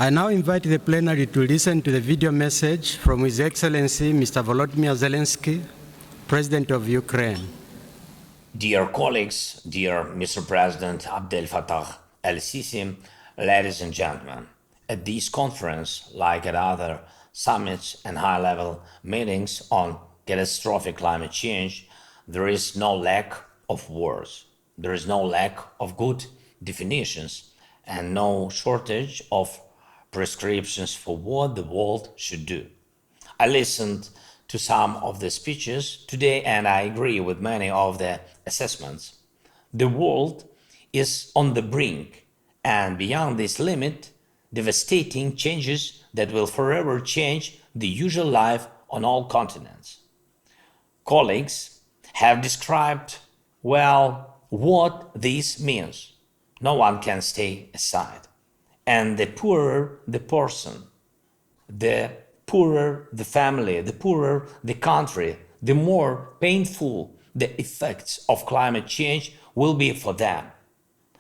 I now invite the plenary to listen to the video message from His Excellency Mr. Volodymyr Zeleński, President of Ukraine. Dear colleagues, dear Mr. President Abdel Fattah el-Sisi, ladies and gentlemen, at this conference, like at other summits and high-level meetings on catastrophic climate change, there is no lack of words, there is no lack of good definitions, and no shortage of prescriptions for what the world should do. I listened to some of the speeches today and I agree with many of the assessments. The world is on the brink, and beyond this limit, devastating changes that will forever change the usual life on all continents. Colleagues have described well what this means. No one can stay aside. And the poorer the person, the poorer the family, the poorer the country, the more painful the effects of climate change will be for them.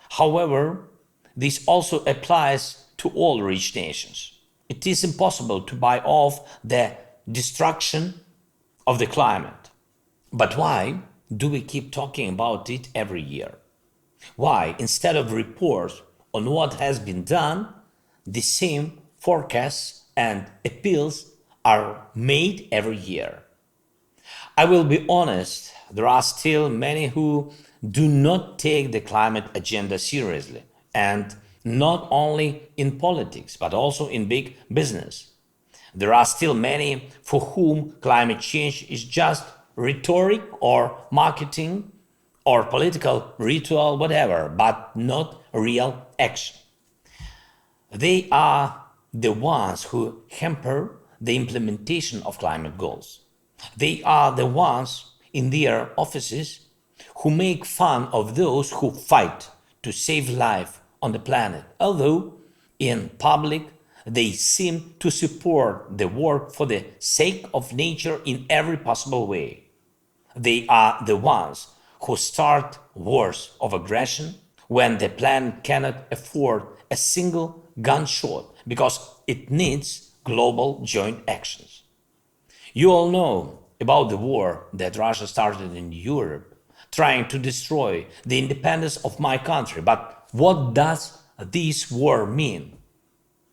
However, this also applies to all rich nations. It is impossible to buy off the destruction of the climate. But why do we keep talking about it every year? Why, instead of reports on what has been done, the same forecasts and appeals are made every year? I will be honest, there are still many who do not take the climate agenda seriously, and not only in politics, but also in big business. There are still many for whom climate change is just rhetoric or marketing or political ritual, whatever, but not real action. They are the ones who hamper the implementation of climate goals. They are the ones in their offices who make fun of those who fight to save life on the planet, although in public they seem to support the work for the sake of nature in every possible way. They are the ones who start wars of aggression when the planet cannot afford a single gunshot because it needs global joint actions. You all know about the war that Russia started in Europe, trying to destroy the independence of my country. But what does this war mean?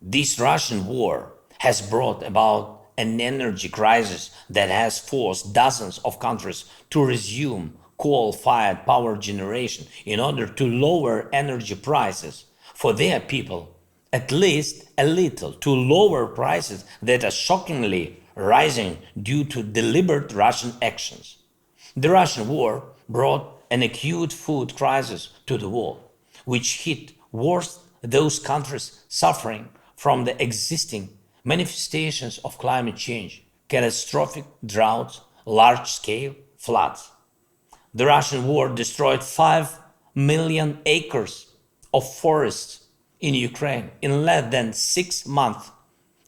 This Russian war has brought about an energy crisis that has forced dozens of countries to resume coal-fired power generation in order to lower energy prices for their people, at least a little, to lower prices that are shockingly rising due to deliberate Russian actions. The Russian war brought an acute food crisis to the world, which hit worst those countries suffering from the existing manifestations of climate change, catastrophic droughts, large-scale floods. The Russian war destroyed 5 million acres of forests in Ukraine in less than 6 months.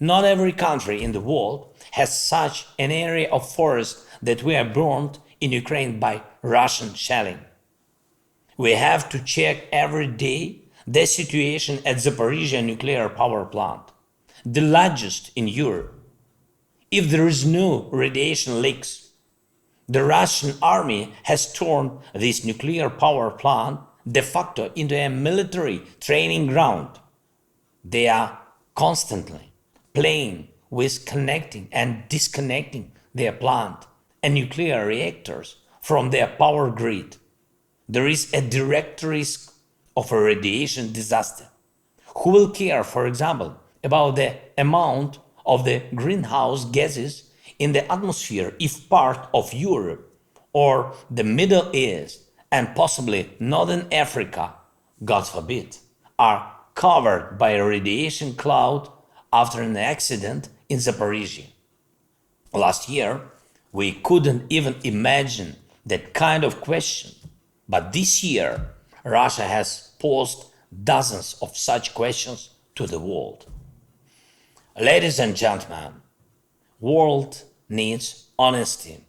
Not every country in the world has such an area of forest that were burned in Ukraine by Russian shelling. We have to check every day the situation at Zaporizhzhia nuclear power plant, the largest in Europe. If there is no radiation leaks, the Russian army has turned this nuclear power plant de facto into a military training ground. They are constantly playing with connecting and disconnecting their plant and nuclear reactors from their power grid. There is a direct risk of a radiation disaster. Who will care, for example, about the amount of the greenhouse gases in the atmosphere if part of Europe or the Middle East and possibly Northern Africa, God forbid, are covered by a radiation cloud after an accident in Zaporizhzhia? Last year, we couldn't even imagine that kind of question, but this year, Russia has posed dozens of such questions to the world. Ladies and gentlemen, world needs honesty.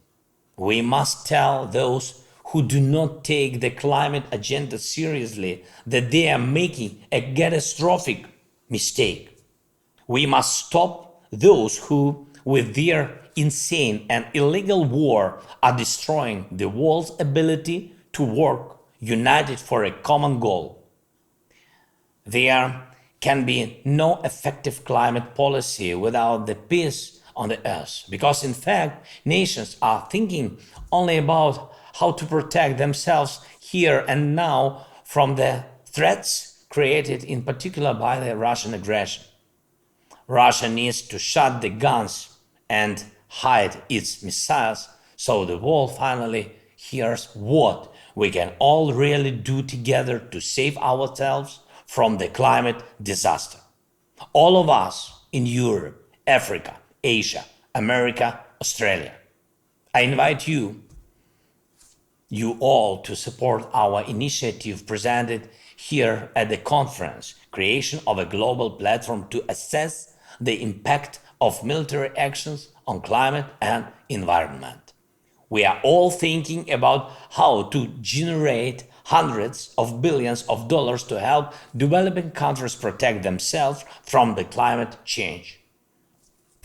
We must tell those who do not take the climate agenda seriously that they are making a catastrophic mistake. We must stop those who, with their insane and illegal war, are destroying the world's ability to work united for a common goal. There can be no effective climate policy without the peace on the earth, because in fact, nations are thinking only about how to protect themselves here and now from the threats created in particular by the Russian aggression. Russia needs to shut the guns and hide its missiles so the world finally hears what we can all really do together to save ourselves from the climate disaster. All of us in Europe, Africa, Asia, America, Australia. I invite you all to support our initiative presented here at the conference, creation of a global platform to assess the impact of military actions on climate and environment. We are all thinking about how to generate hundreds of billions of dollars to help developing countries protect themselves from the climate change.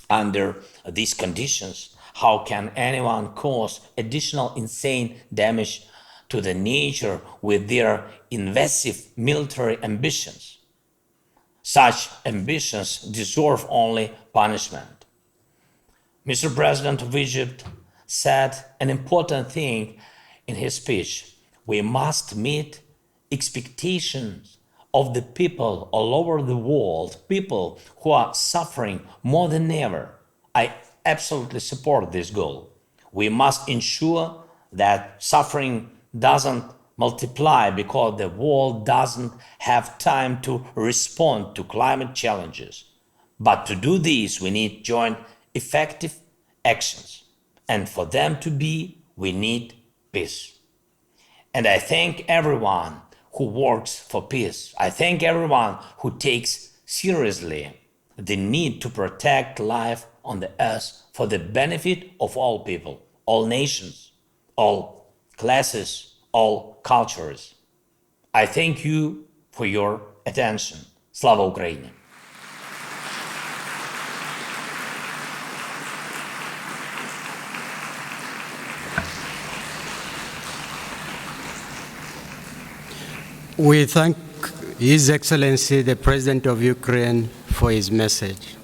Under these conditions, how can anyone cause additional insane damage to the nature with their invasive military ambitions? Such ambitions deserve only punishment. Mr. President of Egypt said an important thing in his speech. We must meet expectations of the people all over the world, people who are suffering more than ever. I absolutely support this goal. We must ensure that suffering doesn't multiply because the world doesn't have time to respond to climate challenges. But to do this, we need joint effective actions. And for them to be, we need peace. And I thank everyone who works for peace. I thank everyone who takes seriously the need to protect life on the earth for the benefit of all people, all nations, all classes, all cultures. I thank you for your attention. Slava Ukraini! We thank His Excellency, the President of Ukraine, for his message.